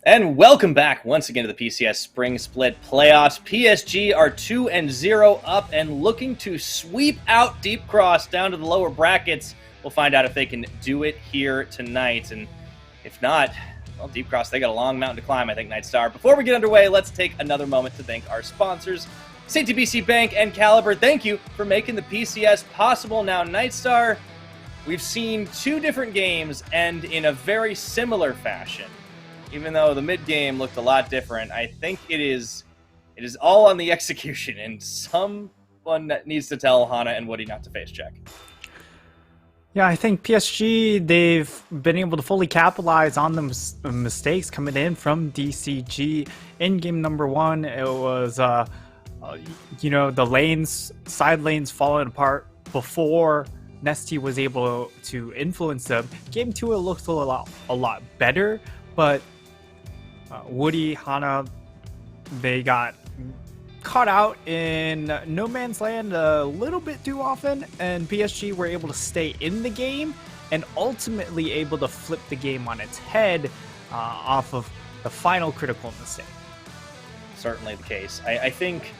And welcome back once again to the PCS Spring Split Playoffs. PSG are 2-0 up and looking to sweep out Deep Cross down to the lower brackets. We'll find out if they can do it here tonight. And if not, well, Deep Cross, they got a long mountain to climb, I think, Nightstar. Before we get underway, let's take another moment to thank our sponsors, CTBC Bank and Caliber. Thank you for making the PCS possible. Now, Nightstar, we've seen two different games end in a very similar fashion. Even though the mid-game looked a lot different, I think it is all on the execution, and someone needs to tell Hana and Woody not to face check. Yeah, I think PSG, they've been able to fully capitalize on the mistakes coming in from DCG. In game number one, it was, the side lanes falling apart before Nesty was able to influence them. Game two, it looked a lot better, but Woody, Hana, they got caught out in no man's land a little bit too often, and PSG were able to stay in the game and ultimately able to flip the game on its head off of the final critical mistake. Certainly the case. I think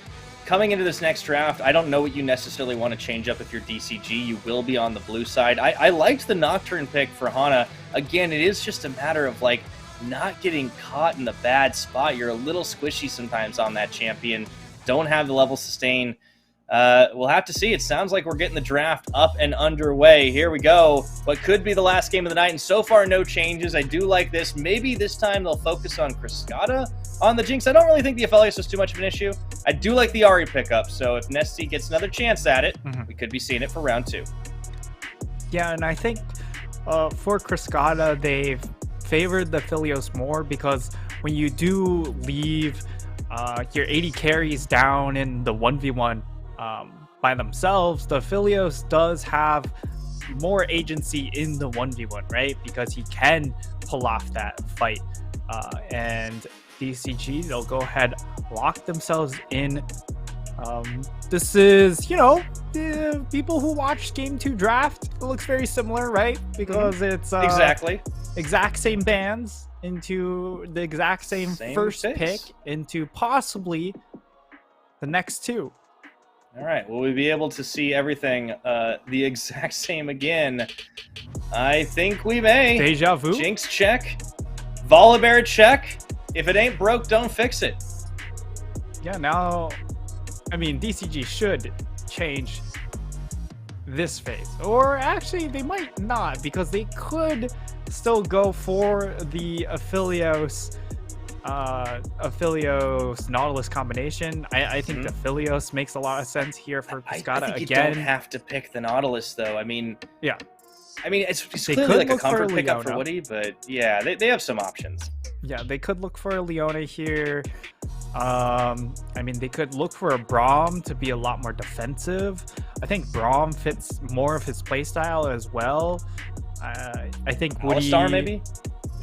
coming into this next draft, I don't know what you necessarily want to change up if you're DCG. You will be on the blue side. I liked the Nocturne pick for Hana. Again, it is just a matter of not getting caught in the bad spot. You're a little squishy sometimes on that champion. Don't have the level sustain. We'll have to see. It sounds like we're getting the draft up and underway. Here we go. What could be the last game of the night, and so far no changes. I do like this. Maybe this time they'll focus on Criscata on the Jinx. I don't really think the Aphelios was too much of an issue. I do like the Ahri pickup, so if Nesty gets another chance at it, we could be seeing it for round two. Yeah, and I think for Criscata, they've favored the Aphelios more, because when you do leave your 80 carries down in the 1v1 by themselves, the Aphelios does have more agency in the 1v1, right? Because he can pull off that fight. And DCG, they'll go ahead, lock themselves in. This is, the people who watched Game 2 draft, it looks very similar, right? Because it's exact same bans into the exact same first pick into possibly the next two. All right, will we be able to see everything the exact same again? I think we may. Deja vu. Jinx check. Volibear check. If it ain't broke, don't fix it. Yeah, now, DCG should change this phase. Or actually, they might not, because they could still go for the Aphelios Nautilus combination. I think the Aphelios makes a lot of sense here for Criscata. I think again. You don't have to pick the Nautilus, though. Yeah. It's clearly like a comfort pickup for Woody, but yeah, they have some options. Yeah, they could look for a Leona here. They could look for a Braum to be a lot more defensive. I think Braum fits more of his playstyle as well. I think Woody Alistar maybe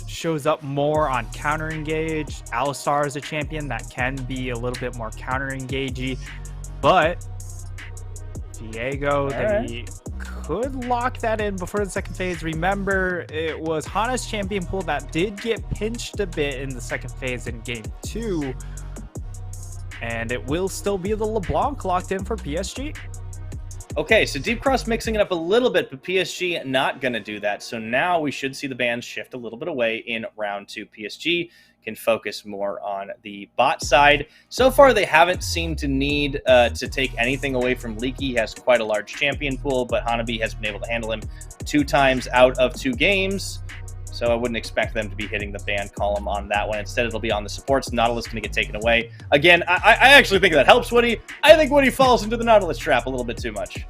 shows up more on counter engage. Alistar is a champion that can be a little bit more counter engagey, but Diego, they could lock that in before the second phase. Remember, it was Hana's champion pool that did get pinched a bit in the second phase in game 2, and it will still be the LeBlanc locked in for PSG. Okay, so Deep Cross mixing it up a little bit, but PSG not going to do that. So now we should see the bans shift a little bit away in round 2. PSG can focus more on the bot side. So far, they haven't seemed to need to take anything away from Leaky. He has quite a large champion pool, but Hanabi has been able to handle him 2 times out of 2 games. So I wouldn't expect them to be hitting the ban column on that one. Instead, it'll be on the supports. Nautilus going to get taken away. Again, I actually think that helps Woody. I think Woody falls into the Nautilus trap a little bit too much.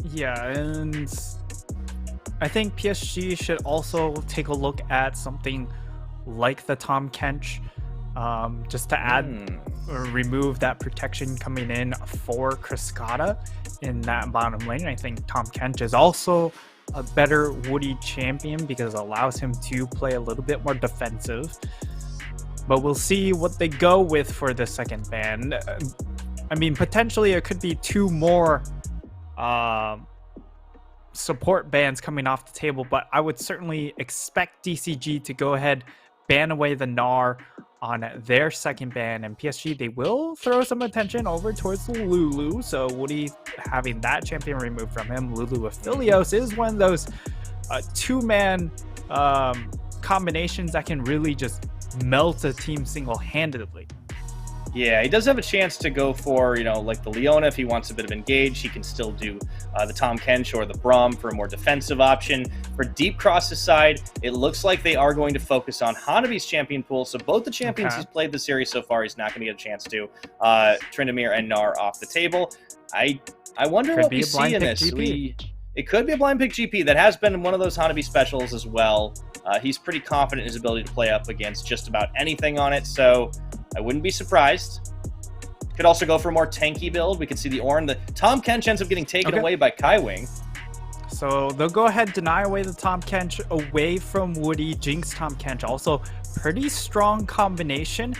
Yeah, and I think PSG should also take a look at something like the Tahm Kench, just to add or remove that protection coming in for Criscata in that bottom lane. I think Tahm Kench is also a better Woody champion because it allows him to play a little bit more defensive. But we'll see what they go with for the second ban. Potentially it could be 2 more support bans coming off the table, but I would certainly expect DCG to go ahead, ban away the Gnar on their second ban, and PSG, they will throw some attention over towards Lulu, so Woody having that champion removed from him. Lulu with Philios is one of those two-man combinations that can really just melt a team single-handedly. Yeah, he does have a chance to go for, like the Leona if he wants a bit of engage. He can still do the Tahm Kench or the Braum for a more defensive option. For Deep Cross's side, it looks like they are going to focus on Hanabi's champion pool. So both the champions he's played the series so far, he's not going to get a chance to. Tryndamere and Gnar off the table. I wonder what we see in this. It could be a blind pick GP. That has been one of those Hanabi specials as well. He's pretty confident in his ability to play up against just about anything on it, so I wouldn't be surprised. Could also go for a more tanky build. We could see the Ornn. The Tahm Kench ends up getting taken away by Kaiwing. So they'll go ahead, deny away the Tahm Kench away from Woody. Jinx Tahm Kench, also pretty strong combination.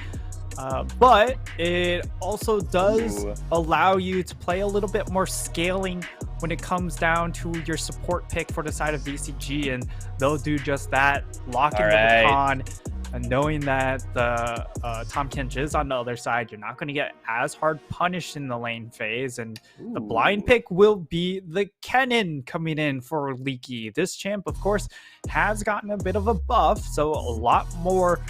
But it also does allow you to play a little bit more scaling when it comes down to your support pick for the side of DCG, and they'll do just that, lock in the Rakan, and knowing that the Tahm Kench is on the other side, you're not going to get as hard punished in the lane phase, and the blind pick will be the Kennen coming in for Leaky. This champ, of course, has gotten a bit of a buff, so a lot more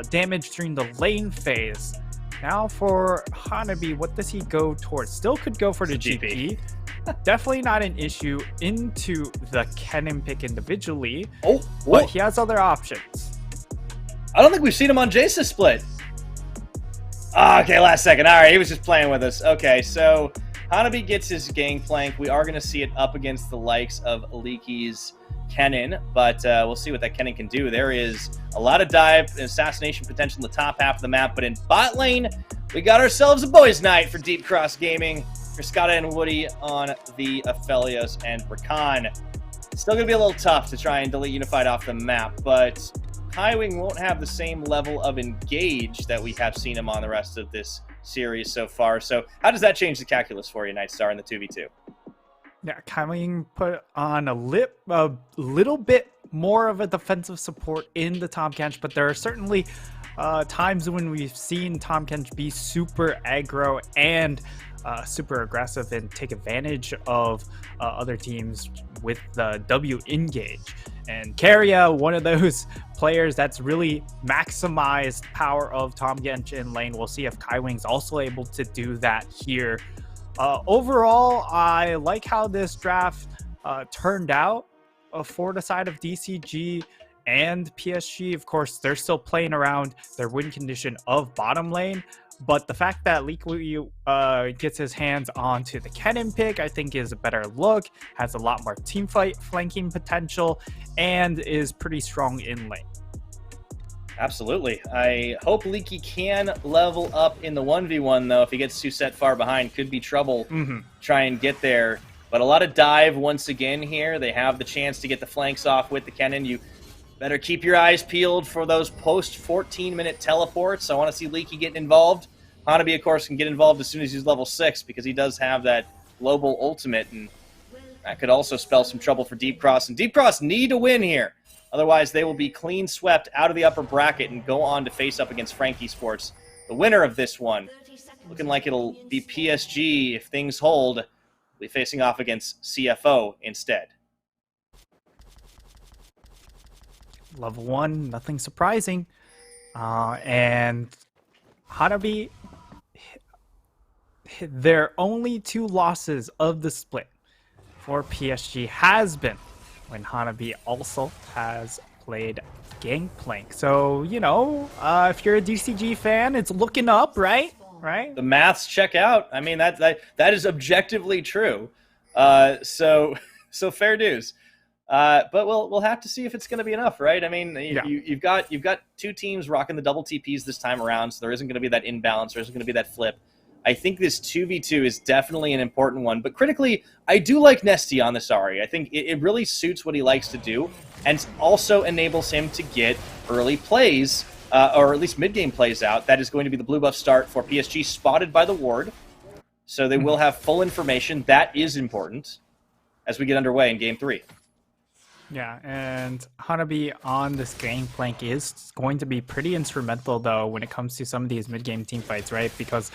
damage during the lane phase. Now for Hanabi, what does he go towards? Still could go for the GP. Definitely not an issue into the Kennen pick individually, but he has other options. I don't think we've seen him on Jace's split. Okay, last second. All right, he was just playing with us. Okay, so Hanabi gets his gangplank. We are going to see it up against the likes of Leaky's Kennen, but we'll see what that Kennen can do. There is a lot of dive and assassination potential in the top half of the map, but in bot lane, we got ourselves a boys' night for Deep Cross Gaming. Frescata and Woody on the Aphelios and Rakan. Still going to be a little tough to try and delete Unified off the map, but Kaiwing won't have the same level of engage that we have seen him on the rest of this series so far. So how does that change the calculus for you, Nightstar, in the 2v2? Yeah, Kaiwing put on a little bit more of a defensive support in the Tahm Kench, but there are certainly times when we've seen Tahm Kench be super aggro and super aggressive and take advantage of other teams with the W engage. And Keria, one of those players that's really maximized power of Tahm Kench in lane. We'll see if Kaiwing's also able to do that here. Overall, I like how this draft turned out for the side of DCG and PSG. Of course, they're still playing around their win condition of bottom lane, but the fact that Leaky gets his hands onto the Kennen pick, I think is a better look, has a lot more team fight flanking potential, and is pretty strong in lane. Absolutely. I hope Leaky can level up in the 1v1, though. If he gets too set far behind, could be trouble try and get there. But a lot of dive once again here. They have the chance to get the flanks off with the Kennen. You better keep your eyes peeled for those post-14-minute teleports. I want to see Leaky getting involved. Hanabi, of course, can get involved as soon as he's level 6 because he does have that global ultimate, and that could also spell some trouble for Deep Cross. And Deep Cross need to win here. Otherwise, they will be clean swept out of the upper bracket and go on to face up against Frankie Sports. The winner of this one, looking like it'll be PSG if things hold, will be facing off against CFO instead. Level 1, nothing surprising. And Hanabi, their only 2 losses of the split for PSG has been when Hanabi also has played Gangplank. So, you know, if you're a DCG fan, it's looking up, right? The maths check out. I mean, that is objectively true. So fair dues. But we'll have to see if it's going to be enough, right? I mean, you've got 2 teams rocking the double TPs this time around, so there isn't going to be that imbalance. There isn't going to be that flip. I think this 2v2 is definitely an important one. But critically, I do like Nesty on this Ahri. I think it really suits what he likes to do and also enables him to get early plays, or at least mid-game plays out. That is going to be the blue buff start for PSG, spotted by the ward. So they will have full information. That is important. as we get underway in Game 3. Yeah, and Hanabi on this gangplank is going to be pretty instrumental, though, when it comes to some of these mid-game team fights, right? Because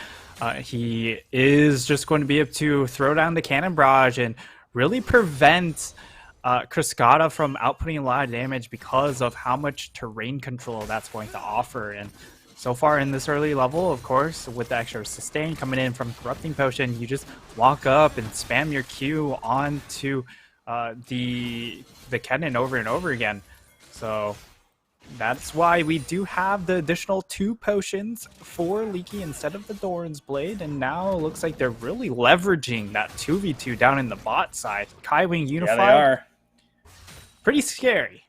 he is just going to be able to throw down the cannon barrage and really prevent Cascada from outputting a lot of damage because of how much terrain control that's going to offer. And so far in this early level, of course, with the extra sustain coming in from Corrupting Potion, you just walk up and spam your Q onto the cannon over and over again. So that's why we do have the additional 2 potions for Leaky instead of the Doran's Blade, and now it looks like they're really leveraging that 2v2 down in the bot side. Kaiwing Unified, yeah, they are. Pretty scary.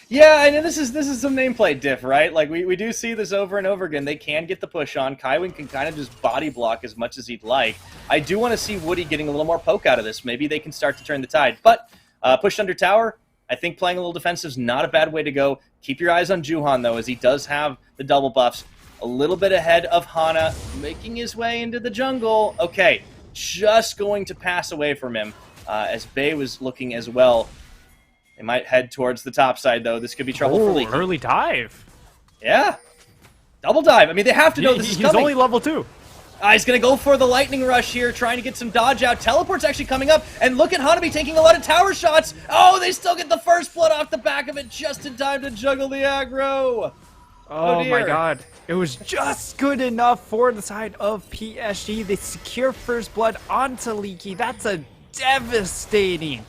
Yeah, I know this is some nameplate diff, right? Like we do see this over and over again. They can get the push on. Kaiwing can kind of just body block as much as he'd like. I do want to see Woody getting a little more poke out of this. Maybe they can start to turn the tide. But pushed under tower, I think playing a little defensive is not a bad way to go. Keep your eyes on Juhan, though, as he does have the double buffs. A little bit ahead of Hana, making his way into the jungle. Okay, just going to pass away from him as Bay was looking as well. They might head towards the top side, though. This could be trouble for Leaky. Early dive. Yeah. Double dive. I mean, they have to know this is coming. He's only level 2. He's going to go for the lightning rush here, trying to get some dodge out. Teleport's actually coming up, and look at Hanabi taking a lot of tower shots. Oh, they still get the first blood off the back of it just in time to juggle the aggro. Oh my god. It was just good enough for the side of PSG. They secure first blood onto Leaky. That's a devastating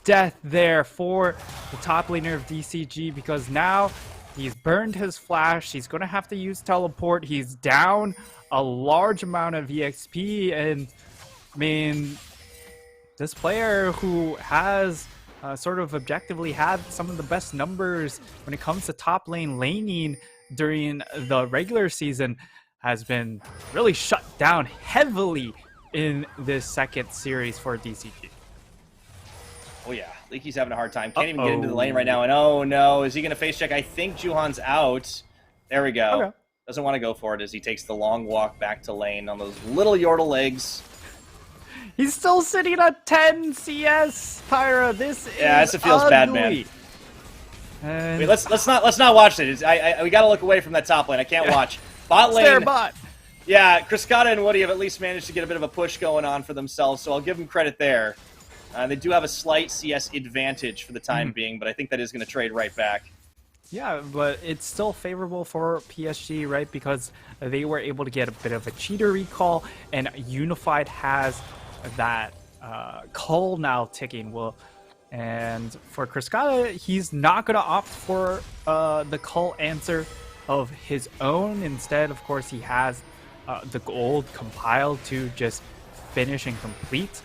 death there for the top laner of DCG, because now he's burned his flash. He's going to have to use teleport. He's down a large amount of EXP, and I mean, this player who has sort of objectively had some of the best numbers when it comes to top lane laning during the regular season has been really shut down heavily in this second series for DCG. Oh yeah, Leaky's having a hard time. Can't even get into the lane right now. And oh no, is he going to face check? I think Juhan's out. There we go. Okay. Doesn't want to go for it as he takes the long walk back to lane on those little Yordle legs. He's still sitting at 10 CS, Pyra. This it feels ugly. Bad, man. And wait, let's not watch it. We got to look away from that top lane. I can't watch. Bot lane. Their bot. Yeah, Cascada and Woody have at least managed to get a bit of a push going on for themselves, so I'll give them credit there. They do have a slight CS advantage for the time being, but I think that is going to trade right back. Yeah, but it's still favorable for PSG, right? Because they were able to get a bit of a cheater recall, and Unified has that cull now ticking. And for Cascada, he's not going to opt for the cull answer of his own. Instead, of course, he has the gold compiled to just finish and complete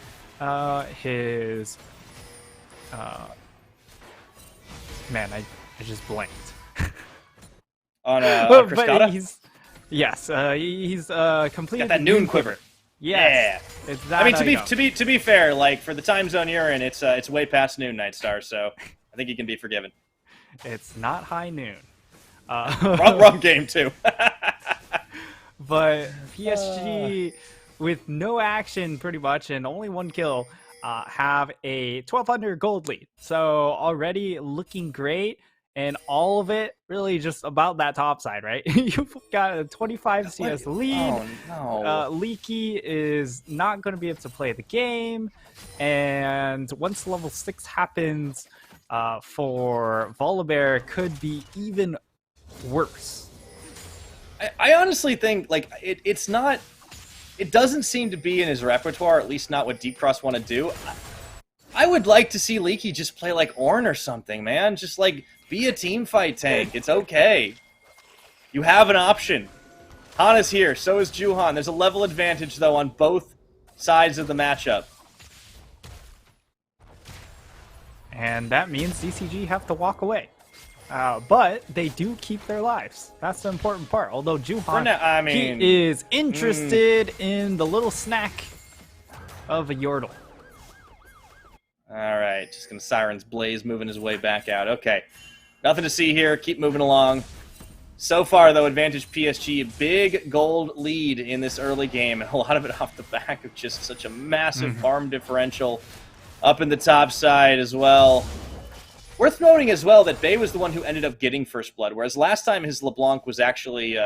his man, I just blanked on Cascada. But he's completed got that noon quiver. Yes. Yeah, it's that. I mean, to be fair, like for the time zone you're in, it's way past noon, Nightstar. So I think you can be forgiven. It's not high noon. Wrong game too. But PSG, with no action pretty much and only 1 kill, have a 1,200 gold lead. So already looking great, and all of it really just about that top side, right? You've got a 25 CS lead. Oh, no. Leaky is not going to be able to play the game, and once level 6 happens for Volibear, could be even worse. I honestly think like it's not. It doesn't seem to be in his repertoire, at least not what Deep Cross want to do. I would like to see Leaky just play like Ornn or something, man. Just like be a team fight tank. It's okay. You have an option. Hana's here, so is Juhan. There's a level advantage though on both sides of the matchup. And that means DCG have to walk away. But they do keep their lives. That's the important part. Although Juhan, he is interested in the little snack of a Yordle. All right, just going to Siren's Blaze moving his way back out. Okay, nothing to see here. Keep moving along. So far, though, advantage PSG. Big gold lead in this early game. And a lot of it off the back of just such a massive farm differential. up in the top side as well. Worth noting as well that Bay was the one who ended up getting first blood, whereas last time his LeBlanc was actually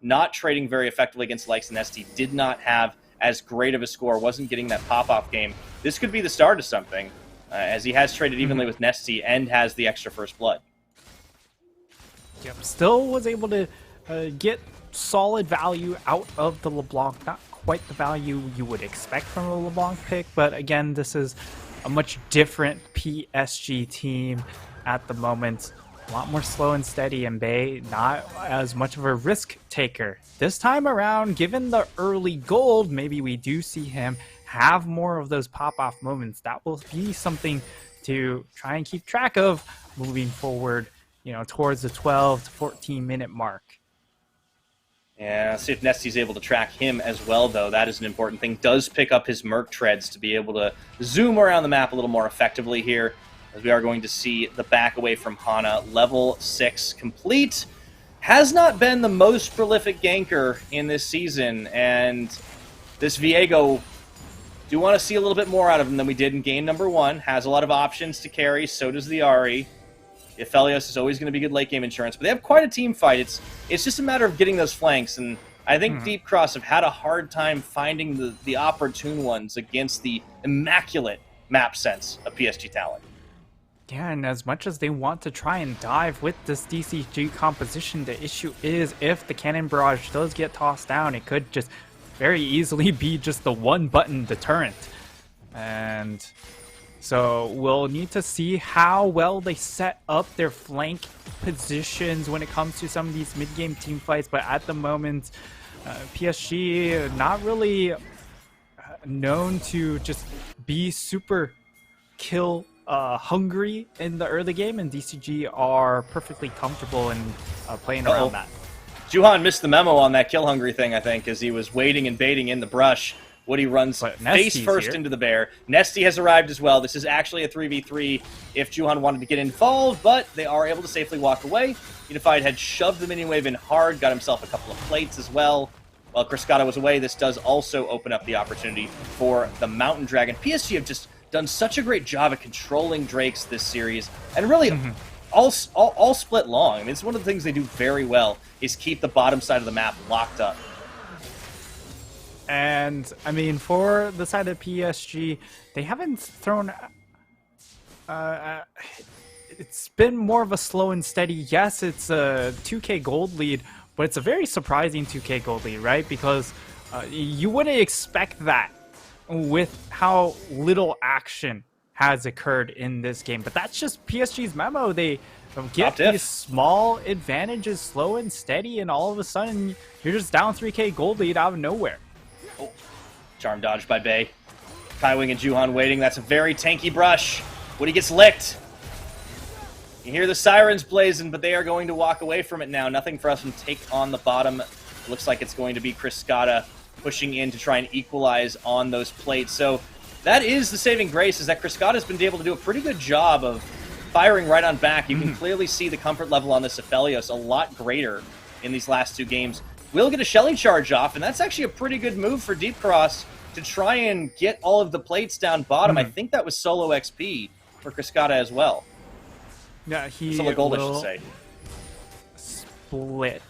not trading very effectively against the likes of Nesty, did not have as great of a score, wasn't getting that pop-off game. This could be the start of something, as he has traded evenly with Nesty and has the extra first blood. Yep, still was able to get solid value out of the LeBlanc. Not quite the value you would expect from a LeBlanc pick, but again, this is a much different PSG team at the moment. A lot more slow and steady, and Bay not as much of a risk taker. This time around, given the early gold, maybe we do see him have more of those pop-off moments. That will be something to try and keep track of moving forward, you know, towards the 12 to 14 minute mark. Yeah, let's see if Nesty's able to track him as well, though. That is an important thing. Does pick up his Merc treads to be able to zoom around the map a little more effectively here, as we are going to see the back away from Hana. Level 6 complete. Has not been the most prolific ganker in this season, and this Viego, do want to see a little bit more out of him than we did in game number 1. Has a lot of options to carry, so does the Ahri. Aphelios is always going to be good late game insurance, but they have quite a team fight. It's just a matter of getting those flanks, and I think Deep Cross have had a hard time finding the opportune ones against the immaculate map sense of PSG talent. Yeah, and as much as they want to try and dive with this DCG composition, the issue is if the Cannon Barrage does get tossed down, it could just very easily be just the one-button deterrent. And so we'll need to see how well they set up their flank positions when it comes to some of these mid-game team fights. But at the moment, PSG not really known to just be super kill hungry in the early game, and DCG are perfectly comfortable in playing around that. Juhan missed the memo on that kill hungry thing, I think, as he was waiting and baiting in the brush. Woody runs face first into the bear. Nesty has arrived as well. This is actually a 3v3 if Juhan wanted to get involved, but they are able to safely walk away. Unified had shoved the minion wave in hard, got himself a couple of plates as well. While Criscata was away, this does also open up the opportunity for the Mountain Dragon. PSG have just done such a great job at controlling Drakes this series, and really all split long. I mean, it's one of the things they do very well, is keep the bottom side of the map locked up. And, I mean, for the side of PSG, they haven't thrown... it's been more of a slow and steady. Yes, it's a 2k gold lead, but it's a very surprising 2k gold lead, right? Because you wouldn't expect that with how little action has occurred in this game. But that's just PSG's memo. They get these small advantages slow and steady, and all of a sudden, you're just down 3k gold lead out of nowhere. Oh, charm dodged by Bay. Kaiwing and Juhan waiting. That's a very tanky brush. Woody gets licked. You hear the sirens blazing, but they are going to walk away from it now. Nothing for us to take on the bottom. Looks like it's going to be Criscata pushing in to try and equalize on those plates. So that is the saving grace, is that Criscata's been able to do a pretty good job of firing right on back. You can clearly see the comfort level on this Aphelios a lot greater in these last two games. Will get a Shelly charge off, and that's actually a pretty good move for Deep Cross to try and get all of the plates down bottom. I think that was solo XP for Criscata as well. Yeah, he solo gold, I should say. Split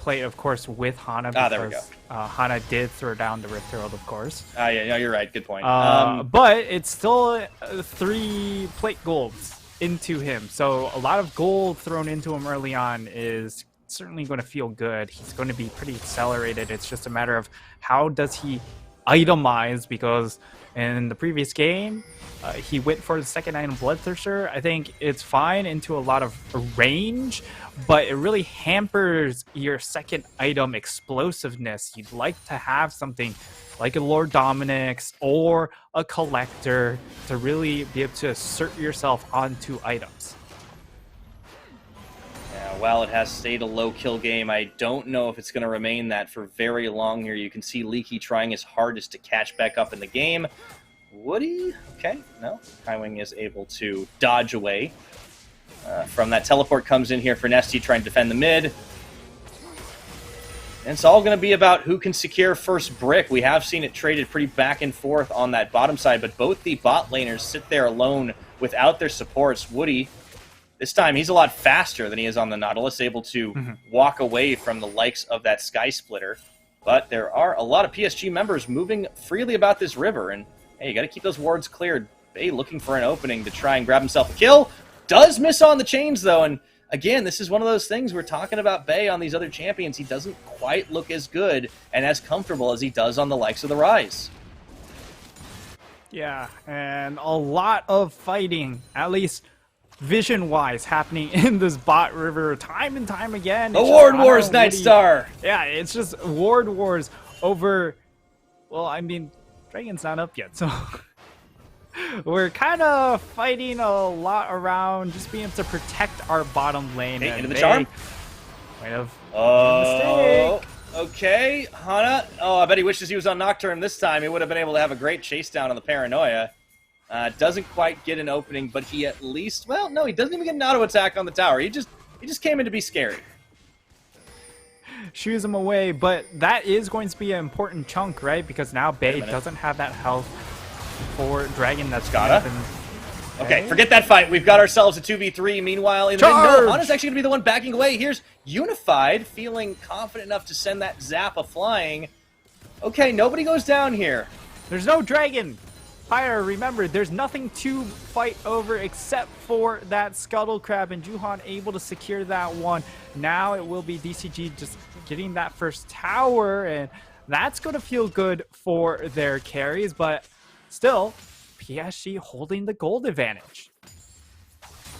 plate, of course, with Hana, because there we go. Hana did throw down the Rift Herald, of course. Yeah, no, you're right. Good point. But it's still 3 plate golds into him, so a lot of gold thrown into him early on is certainly going to feel good. He's going to be pretty accelerated. It's just a matter of how does he itemize, because in the previous game, he went for the second item, Bloodthirster. I think it's fine into a lot of range, but it really hampers your second item explosiveness. You'd like to have something like a Lord Dominic's or a Collector to really be able to assert yourself onto items. Yeah, while it has stayed a low kill game, I don't know if it's going to remain that for very long here. You can see Leaky trying his hardest to catch back up in the game. Woody? Okay, no. Kaiwing is able to dodge away from that. Teleport comes in here for Nesty trying to defend the mid. And it's all going to be about who can secure first brick. We have seen it traded pretty back and forth on that bottom side, but both the bot laners sit there alone without their supports. Woody, this time he's a lot faster than he is on the Nautilus, able to walk away from the likes of that Sky Splitter. But there are a lot of PSG members moving freely about this river, and hey, you got to keep those wards cleared. Bay looking for an opening to try and grab himself a kill. Does miss on the chains, though, and again, this is one of those things we're talking about Bay on these other champions. He doesn't quite look as good and as comfortable as he does on the likes of the Rise. Yeah, and a lot of fighting, at least vision-wise, happening in this bot river time and time again. The Ward Wars, Nightstar! Yeah, it's just Ward Wars over... Well, I mean, Dragon's not up yet, so... We're kind of fighting a lot around just being able to protect our bottom lane. Hey, into the charm. Might have mistake. Okay, Hana. Oh, I bet he wishes he was on Nocturne this time. He would have been able to have a great chase down on the Paranoia. Doesn't quite get an opening, but he at least... Well, no, he doesn't even get an auto attack on the tower. He just came in to be scary. Shoos him away, but that is going to be an important chunk, right? Because now Bay doesn't have that health for Dragon. That's gotta. Okay, forget that fight. We've got ourselves a 2v3. Meanwhile, in the mid, no, Hana's actually going to be the one backing away. Here's Unified, feeling confident enough to send that Zappa flying. Okay, nobody goes down here. There's no Dragon. Fire, remember, there's nothing to fight over except for that Scuttle Crab, and Juhan able to secure that one. Now it will be DCG just getting that first tower, and that's going to feel good for their carries, but still, PSG holding the gold advantage.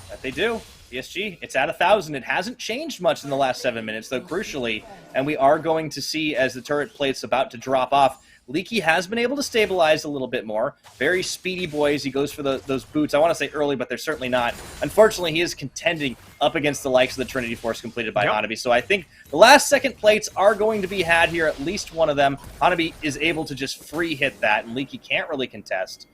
That they do. PSG, it's at 1,000. It hasn't changed much in the last 7 minutes, though, crucially, and we are going to see as the turret plate's about to drop off, Leaky has been able to stabilize a little bit more. Very speedy boy as he goes for those boots. I want to say early, but they're certainly not. Unfortunately, he is contending up against the likes of the Trinity Force completed by Hanabi. So I think the last second plates are going to be had here, at least one of them. Hanabi is able to just free hit that, and Leaky can't really contest.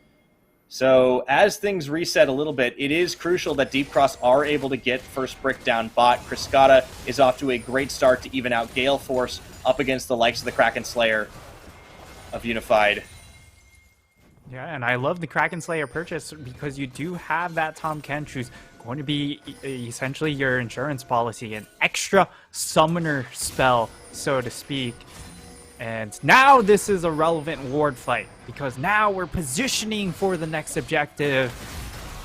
So as things reset a little bit, it is crucial that Deep Cross are able to get first brick down bot. Kriskata is off to a great start to even out Gale Force up against the likes of the Kraken Slayer of Unified. Yeah, and I love the Kraken Slayer purchase because you do have that Tahm Kench who's going to be essentially your insurance policy, an extra summoner spell, so to speak. And now this is a relevant ward fight because now we're positioning for the next objective.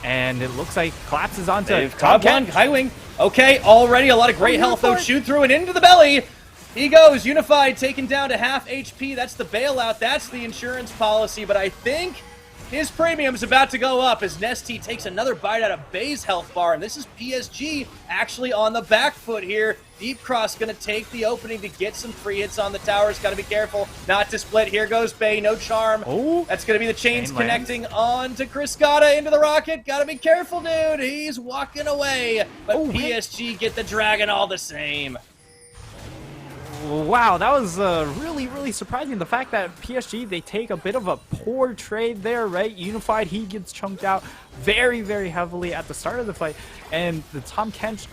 And it looks like collapses onto Tahm Kench. High wing. Okay, already a lot of great health though. Shoot through it into the belly. He goes, Unified taken down to half HP. That's the bailout. That's the insurance policy. But I think his premium's about to go up as Nesty takes another bite out of Bay's health bar. And this is PSG actually on the back foot here. Deep Cross going to take the opening to get some free hits on the towers. Got to be careful not to split. Here goes Bay. No charm. Oh, that's going to be the chains connecting on to Kriskata into the rocket. Got to be careful, dude. He's walking away. But PSG get the dragon all the same. Wow, that was really, really surprising. The fact that PSG, they take a bit of a poor trade there, right? Unified, he gets chunked out very, very heavily at the start of the fight. And the Tahm Kench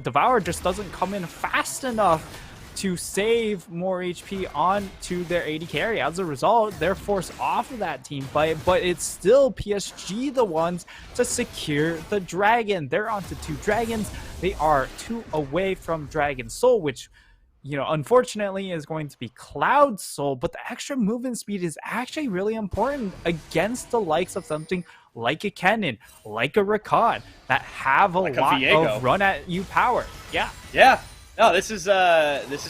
Devour just doesn't come in fast enough to save more HP onto their AD carry. As a result, they're forced off of that team fight, but it's still PSG the ones to secure the dragon. They're onto 2 dragons. They are 2 away from Dragon Soul, which, you know, unfortunately is going to be Cloud Soul, but the extra movement speed is actually really important against the likes of something like a Kennen, like a Rakan, that have a lot of run at you power. Yeah. No, this is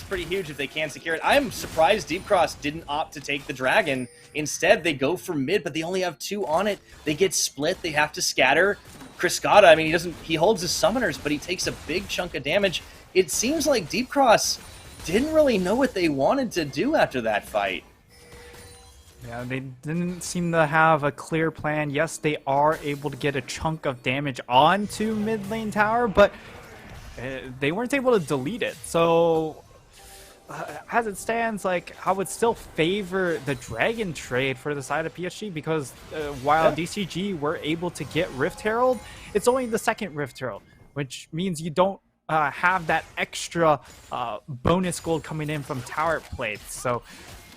pretty huge if they can secure it. I'm surprised Deep Cross didn't opt to take the dragon. Instead, they go for mid, but they only have 2 on it. They get split. They have to scatter. Kriskata, I mean, he holds his summoners, but he takes a big chunk of damage. It seems like Deep Cross didn't really know what they wanted to do after that fight. Yeah, they didn't seem to have a clear plan. Yes, they are able to get a chunk of damage onto mid lane tower, but they weren't able to delete it. So as it stands, like, I would still favor the dragon trade for the side of PSG because while DCG were able to get Rift Herald, it's only the second Rift Herald, which means you don't have that extra bonus gold coming in from tower plates. So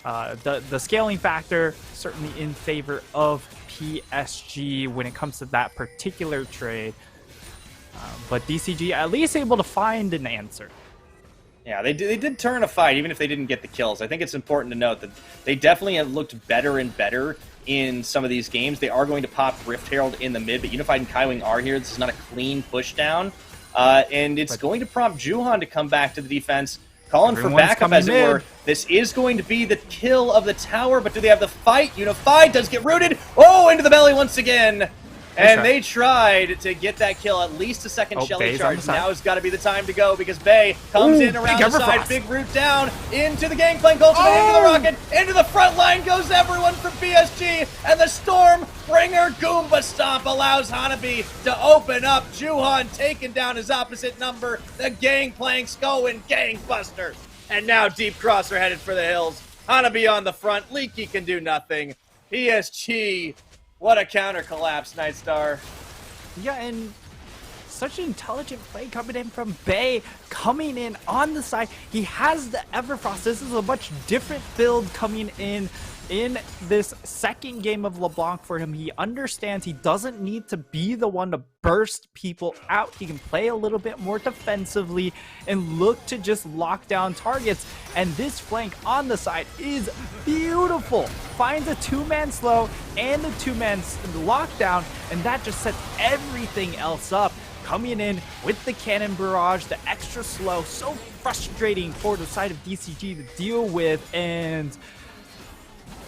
the scaling factor certainly in favor of PSG when it comes to that particular trade. But DCG at least able to find an answer. Yeah, they did turn a fight, even if they didn't get the kills. I think it's important to note that they definitely have looked better and better in some of these games. They are going to pop Rift Herald in the mid, but Unified and Kaiwing are here. This is not a clean push down. And it's going to prompt Juhan to come back to the defense, calling for backup, as it were. This is going to be the kill of the tower, but do they have the fight? Unified does get rooted. Oh, into the belly once again. And they tried to get that kill, at least a second Shelly charge. Now has got to be the time to go because Bay comes in around the side, big root down, into the gangplank ultimate, into the rocket, into the front line goes everyone from PSG, and the Stormbringer Goomba Stomp allows Hanabi to open up. Juhan taking down his opposite number. The gangplank's going gangbusters. And now Deep Cross are headed for the hills. Hanabi on the front, Leaky can do nothing. PSG... what a counter collapse, Nightstar. Yeah, and such an intelligent play coming in from Bay, coming in on the side. He has the Everfrost. This is a much different build coming in this second game of LeBlanc for him. He understands he doesn't need to be the one to burst people out. He can play a little bit more defensively and look to just lock down targets. And this flank on the side is beautiful. Finds a two-man slow and a two-man lockdown, and that just sets everything else up. Coming in with the cannon barrage, the extra slow, so frustrating for the side of DCG to deal with. And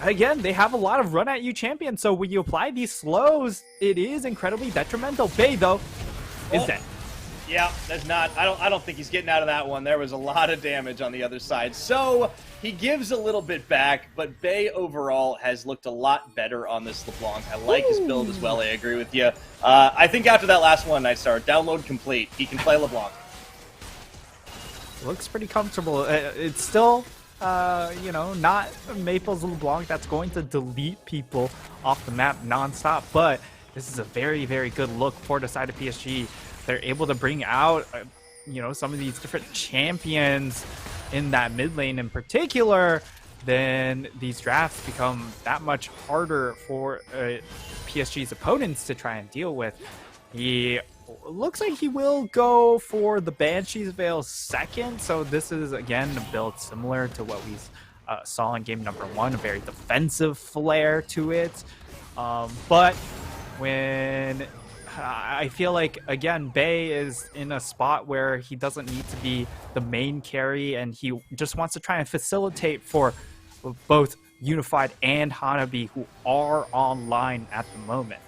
again, they have a lot of run at you champions, so when you apply these slows, it is incredibly detrimental. Bay, though, is dead. Yeah, there's not. I don't think he's getting out of that one. There was a lot of damage on the other side. So he gives a little bit back, but Bay overall has looked a lot better on this LeBlanc. I like his build as well. I agree with you. I think after that last one, Nightstar, download complete. He can play LeBlanc. Looks pretty comfortable. It's still... you know, not Maples LeBlanc that's going to delete people off the map nonstop, but this is a very, very good look for the side of PSG. They're able to bring out, you know, some of these different champions in that mid lane in particular. Then these drafts become that much harder for PSG's opponents to try and deal with. He looks like he will go for the Banshee's Veil second, so this is again a build similar to what we saw in game number 1, a very defensive flair to it. But when I feel like, again, Bay is in a spot where he doesn't need to be the main carry, and he just wants to try and facilitate for both Unified and Hanabi, who are online at the moment.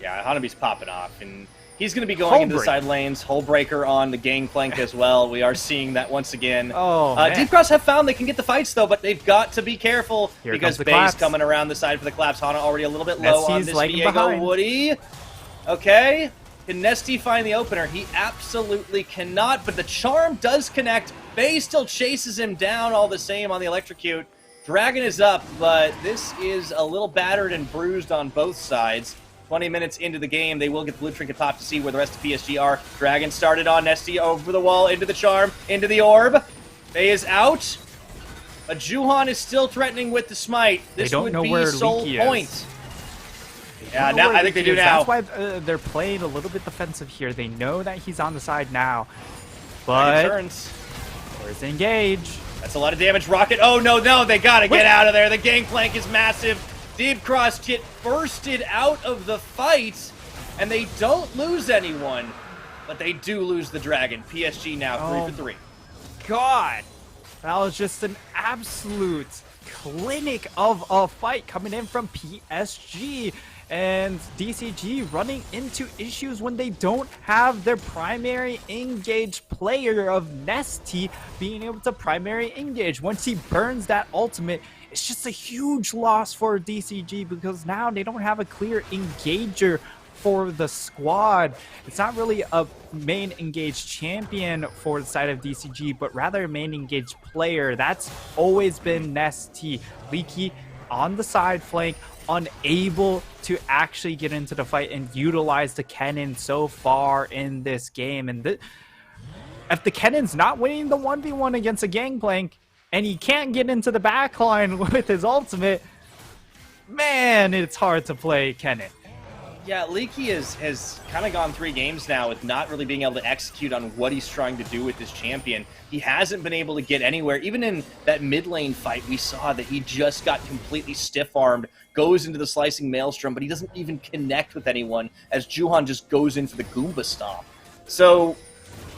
Yeah, Hanabi's popping off, and he's going to be going into the side lanes. Hullbreaker on the gangplank as well. We are seeing that once again. Deep Cross have found they can get the fights, though, but they've got to be careful because Bay's coming around the side for the collapse. Hana already a little bit low on this Viego Woody. Okay. Can Nesty find the opener? He absolutely cannot, but the charm does connect. Bay still chases him down all the same on the electrocute. Dragon is up, but this is a little battered and bruised on both sides. 20 minutes into the game, they will get the blue trinket pop to see where the rest of PSG are. Dragon started on Nesty over the wall, into the charm, into the orb. Bay is out. But Juhan is still threatening with the smite. This would be sole point. Yeah, now I think they do now. That's why they're playing a little bit defensive here. They know that he's on the side now. But where's the engage? That's a lot of damage. Rocket. Oh, no, they got to get out of there. The gangplank is massive. Deep Cross get bursted out of the fight, and they don't lose anyone, but they do lose the dragon. PSG now 3 for 3. God, that was just an absolute clinic of a fight coming in from PSG. And DCG running into issues when they don't have their primary engage player of Nesty being able to primary engage. Once he burns that ultimate, it's just a huge loss for DCG because now they don't have a clear engager for the squad. It's not really a main engaged champion for the side of DCG, but rather a main engaged player. That's always been Nesty. Leaky on the side flank, unable to actually get into the fight and utilize the cannon so far in this game. And if the Kennen's not winning the 1v1 against a Gangplank, and he can't get into the backline with his ultimate, man, it's hard to play Kennen. Yeah, Leaky has kind of gone 3 games now with not really being able to execute on what he's trying to do with his champion. He hasn't been able to get anywhere. Even in that mid lane fight, we saw that he just got completely stiff-armed, goes into the slicing maelstrom, but he doesn't even connect with anyone as Juhan just goes in for the Goomba Stomp. So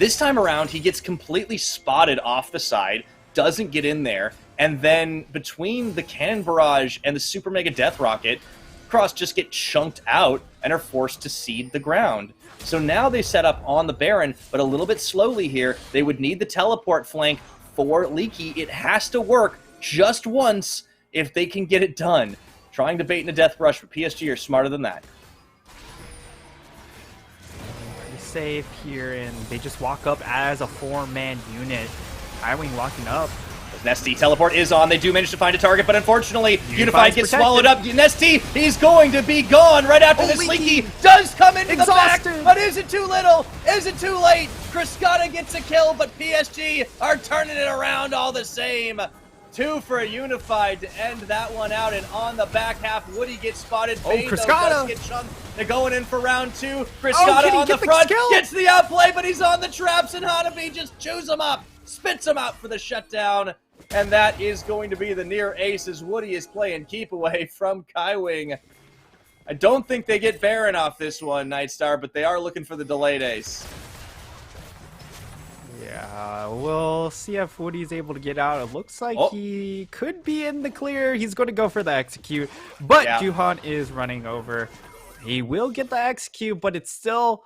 this time around, he gets completely spotted off the side, doesn't get in there, and then between the Cannon Barrage and the Super Mega Death Rocket, Cross just get chunked out and are forced to cede the ground. So now they set up on the Baron, but a little bit slowly here. They would need the teleport flank for Leaky. It has to work just once if they can get it done. Trying to bait in a death rush, but PSG are smarter than that. Pretty safe here, and they just walk up as a 4-man unit. Highwing walking up. Nesty teleport is on. They do manage to find a target, but unfortunately, Unified gets swallowed up. Nesty, he's going to be gone right after this. Leaky does come into the back, but is it too little? Is it too late? Criscata gets a kill, but PSG are turning it around all the same. 2 for a Unified to end that one out, and on the back half, Woody gets spotted. Criscata get chunked. They're going in for round 2. Criscata on the front, gets the outplay, but he's on the traps, and Hanabi just chews him up, spits him out for the shutdown. And that is going to be the near ace as Woody is playing keep away from Kaiwing. I don't think they get Baron off this one, Nightstar, but they are looking for the delayed ace. Yeah, we'll see if Woody's able to get out. It looks like he could be in the clear. He's going to go for the execute, but Juhan is running over. He will get the execute, but it's still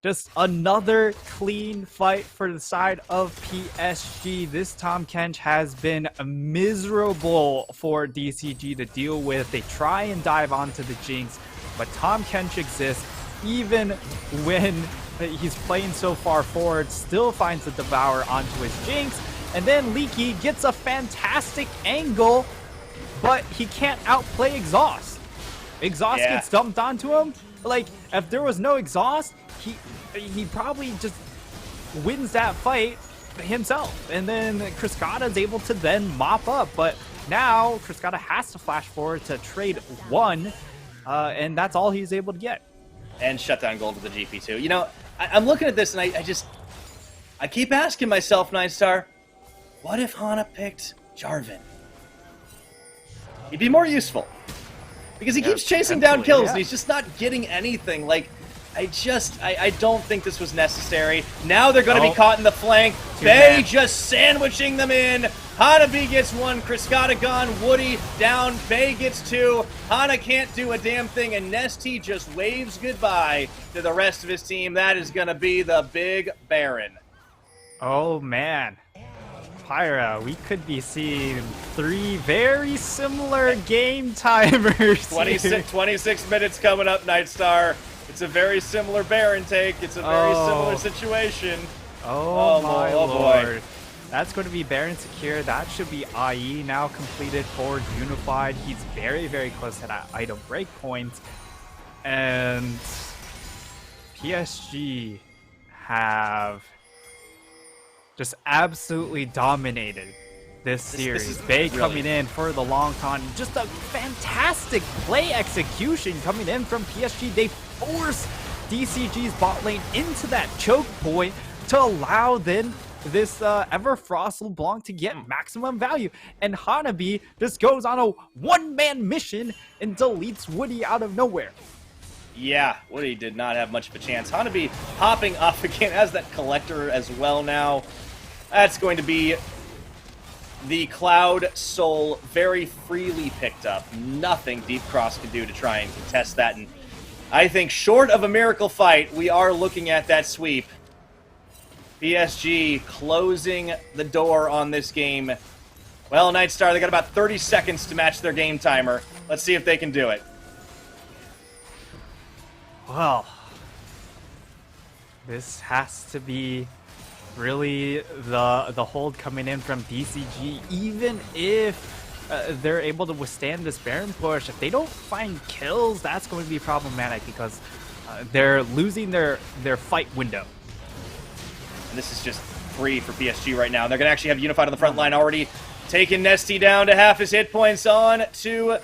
just another clean fight for the side of PSG. This Tahm Kench has been miserable for DCG to deal with. They try and dive onto the Jinx, but Tahm Kench exists even when he's playing so far forward, still finds the Devour onto his Jinx, and then Leaky gets a fantastic angle, but he can't outplay Exhaust. Exhaust gets dumped onto him. Like, if there was no Exhaust, he probably just wins that fight himself, and then Criscata is able to then mop up. But now Criscata has to flash forward to trade 1, and that's all he's able to get. And shutdown gold to the GP2. You know, I'm looking at this and I keep asking myself, Nightstar, what if Hana picked Jarvan? He'd be more useful. Because he keeps chasing down kills and he's just not getting anything. Like, I don't think this was necessary. Now they're going to be caught in the flank. Bay just sandwiching them in. Hanabi gets 1, Criscata gone, Woody down, Bay gets 2. Hana can't do a damn thing, and Nesty just waves goodbye to the rest of his team. That is going to be the big Baron. Oh, man. Pyra, we could be seeing 3 very similar game timers. 26 minutes coming up, Nightstar. It's a very similar Baron take. It's a very similar situation. Oh my lord. That's going to be Baron secure. That should be IE now completed for Unified. He's very, very close to that item breakpoint. And PSG have just absolutely dominated this series. Bay coming in for the long con. Just a fantastic play execution coming in from PSG. They force DCG's bot lane into that choke point to allow then this Everfrost LeBlanc to get maximum value. And Hanabi just goes on a one-man mission and deletes Woody out of nowhere. Yeah, Woody did not have much of a chance. Hanabi hopping off again as that collector as well now. That's going to be the Cloud Soul very freely picked up. Nothing Deep Cross can do to try and contest that. And I think short of a miracle fight, we are looking at that sweep. PSG closing the door on this game. Well, Nightstar, they got about 30 seconds to match their game timer. Let's see if they can do it. Well, this has to be really the hold coming in from DCG. Even if they're able to withstand this Baron push, if they don't find kills, that's going to be problematic because they're losing their fight window. And this is just 3 for PSG right now. They're going to actually have Unified on the front line already, taking Nesty down to half his hit points on to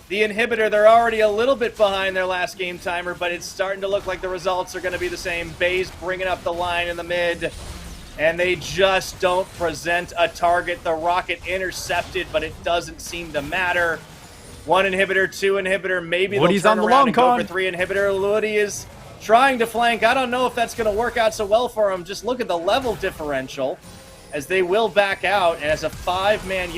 the Inhibitor. They're already a little bit behind their last game timer, but it's starting to look like the results are going to be the same. Baze bringing up the line in the mid, and they just don't present a target. The rocket intercepted, but it doesn't seem to matter. 1 Inhibitor, 2 Inhibitor, maybe they'll turn around and go for 3 Inhibitor. Woody is trying to flank. I don't know if that's going to work out so well for him. Just look at the level differential as they will back out. And as a 4-man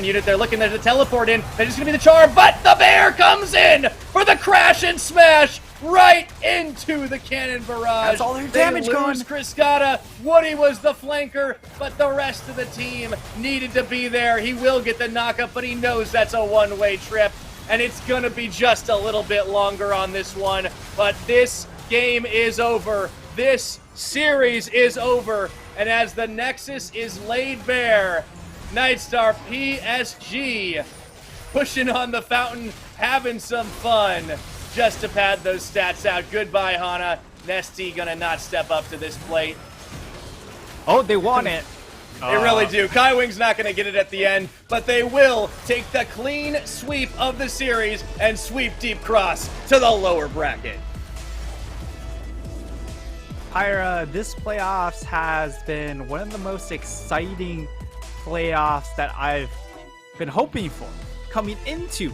unit, they're looking there to teleport in. They're just going to be the charm, but the bear comes in for the crash and smash right into the cannon barrage. That's all their damage going. Criscata. Woody was the flanker, but the rest of the team needed to be there. He will get the knockup, but he knows that's a one-way trip, and it's going to be just a little bit longer on this one. But this game is over. This series is over. And as the Nexus is laid bare, Nightstar PSG pushing on the fountain, having some fun just to pad those stats out. Goodbye, Hana. Nesty gonna not step up to this plate. Oh, they want it. They really do. Kai Wing's not going to get it at the end, but they will take the clean sweep of the series and sweep Deep Cross to the lower bracket. Pyra, this playoffs has been one of the most exciting playoffs that I've been hoping for coming into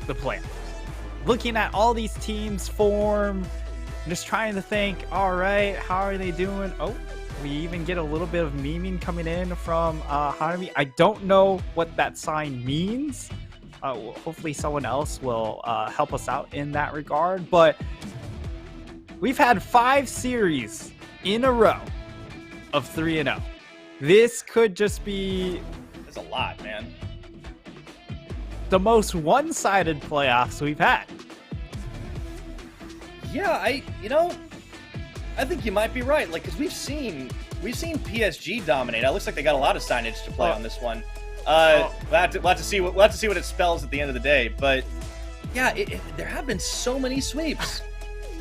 the playoffs. Looking at all these teams form, just trying to think, all right, how are they doing? Oh, we even get a little bit of memeing coming in from Hanami. I don't know what that sign means. Hopefully someone else will help us out in that regard. But we've had 5 series in a row of 3-0. This could just be... That's a lot, man. The most one-sided playoffs we've had. Yeah, I think you might be right. Like, because we've seen PSG dominate. It looks like they got a lot of signage to play on this one. We'll have to see what it spells at the end of the day. But yeah, there have been so many sweeps,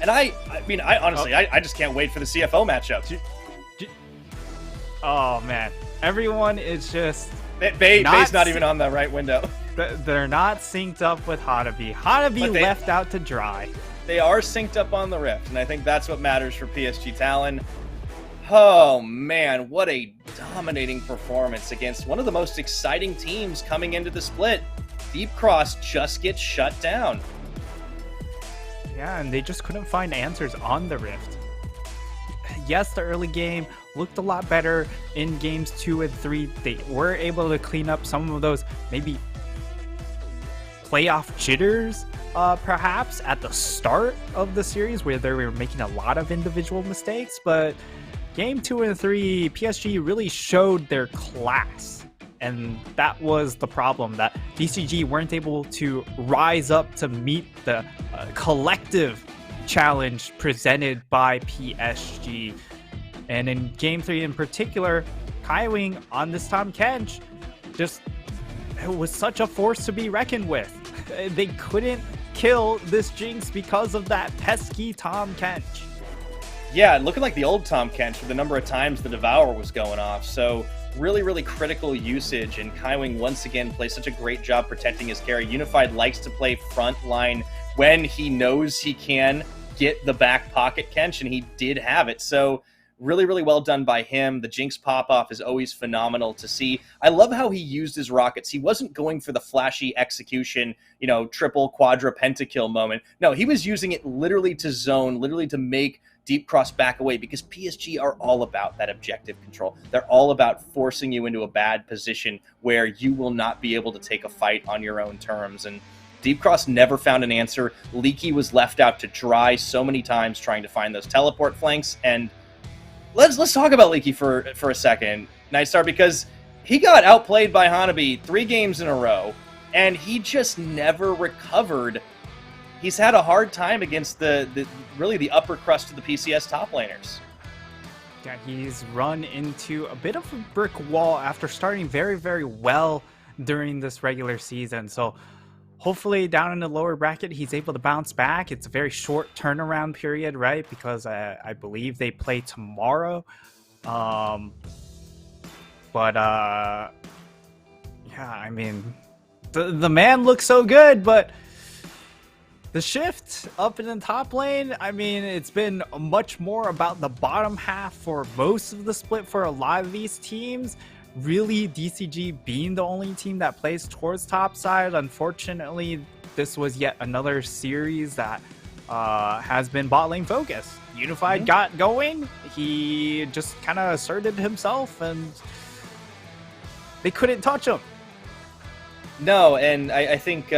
and I honestly, I just can't wait for the CFO matchup. Oh man, everyone is just Bay's not even on the right window. They're not synced up with Hanabi. Hanabi left out to dry. They are synced up on the Rift, and I think that's what matters for PSG Talon. Oh, man, what a dominating performance against one of the most exciting teams coming into the split. Deep Cross just gets shut down. Yeah, and they just couldn't find answers on the Rift. Yes, the early game looked a lot better in games 2 and 3. They were able to clean up some of those maybe playoff jitters, perhaps at the start of the series where they were making a lot of individual mistakes, but game 2 and 3, PSG really showed their class, and that was the problem, that DCG weren't able to rise up to meet the collective challenge presented by PSG. And in game 3 in particular, Kai Wing on this Tahm Kench just, it was such a force to be reckoned with. They couldn't kill this Jinx because of that pesky Tahm Kench. Yeah, looking like the old Tahm Kench with the number of times the Devour was going off. So really, really critical usage, and Kai Wing once again plays such a great job protecting his carry. Unified likes to play front line when he knows he can get the back pocket Kench, and he did have it. So really, really well done by him. The Jinx pop-off is always phenomenal to see. I love how he used his rockets. He wasn't going for the flashy execution, triple, quadra, pentakill moment. No, he was using it literally to zone, literally to make Deep Cross back away, because PSG are all about that objective control. They're all about forcing you into a bad position where you will not be able to take a fight on your own terms. And Deep Cross never found an answer. Leaky was left out to dry so many times trying to find those teleport flanks. And let's talk about Leaky for a second, Nightstar, because he got outplayed by Hanabi 3 games in a row, and he just never recovered. He's had a hard time against the upper crust of the PCS top laners. Yeah, he's run into a bit of a brick wall after starting very, very well during this regular season. So hopefully down in the lower bracket, he's able to bounce back. It's a very short turnaround period, right? Because I believe they play tomorrow. Um, but yeah, I mean, the man looks so good, but the shift up in the top lane, I mean, it's been much more about the bottom half for most of the split for a lot of these teams. Really, DCG being the only team that plays towards top side. Unfortunately, this was yet another series that has been bot lane focused. Unified got going. He just kind of asserted himself, and they couldn't touch him. No, and I think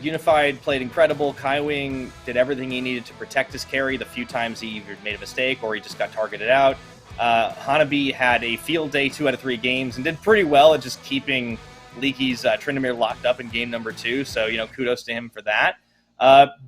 Unified played incredible. Kaiwing did everything he needed to protect his carry the few times he either made a mistake or he just got targeted out. Hanabi had a field day 2 out of 3 games and did pretty well at just keeping Leaky's Tryndamere locked up in game number 2. So, kudos to him for that.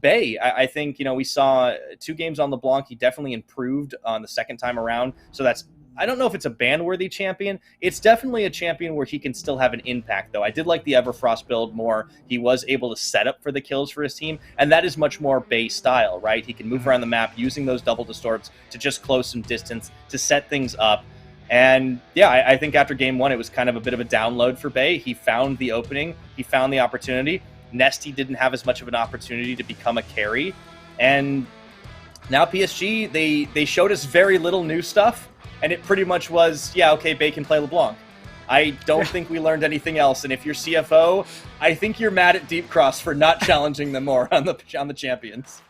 Bay, I think, we saw 2 games on LeBlanc. He definitely improved on the second time around. So I don't know if it's a ban-worthy champion. It's definitely a champion where he can still have an impact, though. I did like the Everfrost build more. He was able to set up for the kills for his team, and that is much more Bay style, right? He can move around the map using those double distorts to just close some distance, to set things up. And yeah, I think after game 1, it was kind of a bit of a download for Bay. He found the opening. He found the opportunity. Nesty didn't have as much of an opportunity to become a carry. And now PSG, they showed us very little new stuff. And it pretty much was, yeah, okay, Bay can play LeBlanc. I don't think we learned anything else. And if you're CFO, I think you're mad at Deep Cross for not challenging them more on the champions.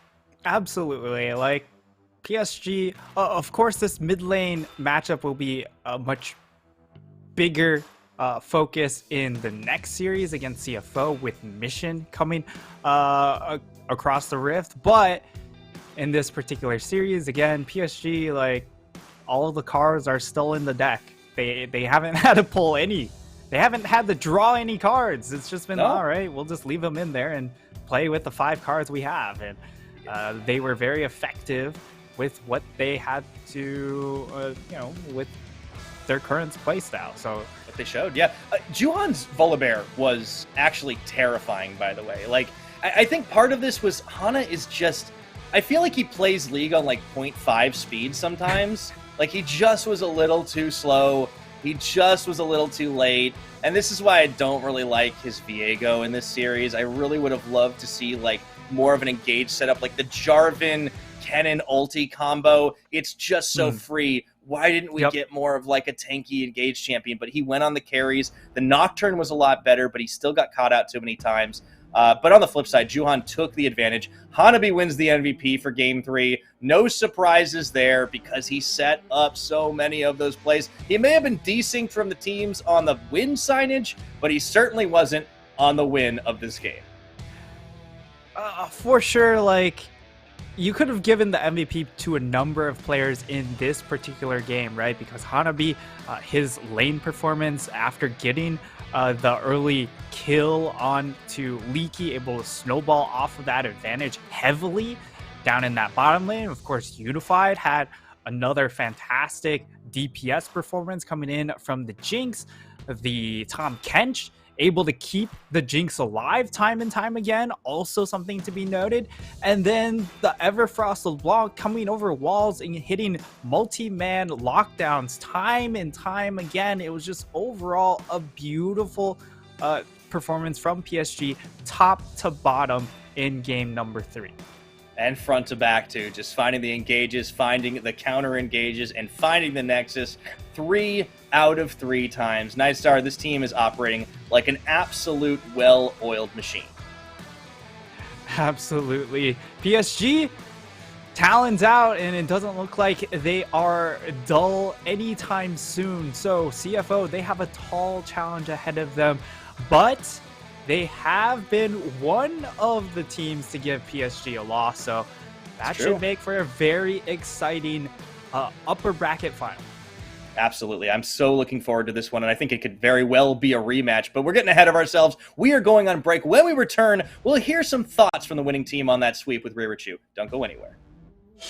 Absolutely. Like, PSG, of course, this mid lane matchup will be a much bigger focus in the next series against CFO with Mission coming across the Rift. But in this particular series, again, PSG, like, all of the cards are still in the deck. They haven't had to pull any. They haven't had to draw any cards. It's just been, all right, we'll just leave them in there and play with the 5 cards we have. And they were very effective with what they had to, with their current playstyle. So what they showed, yeah. Juhan's Volibear was actually terrifying, by the way. Like, I think part of this was Hana is just, I feel like he plays League on like 0.5 speed sometimes. Like, he just was a little too slow. He just was a little too late. And this is why I don't really like his Viego in this series. I really would have loved to see, like, more of an engaged setup. Like, the Jarvan, Kennen, ulti combo. It's just so free. Why didn't we get more of, like, a tanky engaged champion? But he went on the carries. The Nocturne was a lot better, but he still got caught out too many times. But on the flip side, Juhan took the advantage. Hanabi wins the MVP for Game 3. No surprises there because he set up so many of those plays. He may have been desynced from the teams on the win signage, but he certainly wasn't on the win of this game. For sure, like, you could have given the MVP to a number of players in this particular game, right? Because Hanabi, his lane performance after getting the early kill onto Leaky, able to snowball off of that advantage heavily down in that bottom lane. Of course, Unified had another fantastic DPS performance coming in from the Jinx. The Tom Kench able to keep the Jinx alive time and time again, also something to be noted. And then the Everfrost LeBlanc coming over walls and hitting multi-man lockdowns time and time again. It was just overall a beautiful performance from PSG, top to bottom in game number 3. And front to back, too. Just finding the engages, finding the counter engages, and finding the Nexus 3 out of 3 times. Nightstar, this team is operating like an absolute well-oiled machine. Absolutely. PSG, Talon's out, and it doesn't look like they are dull anytime soon. So CFO, they have a tall challenge ahead of them, but they have been one of the teams to give PSG a loss, so that should make for a very exciting upper bracket final. Absolutely. I'm so looking forward to this one, and I think it could very well be a rematch, but we're getting ahead of ourselves. We are going on break. When we return, we'll hear some thoughts from the winning team on that sweep with Ririchu. Don't go anywhere.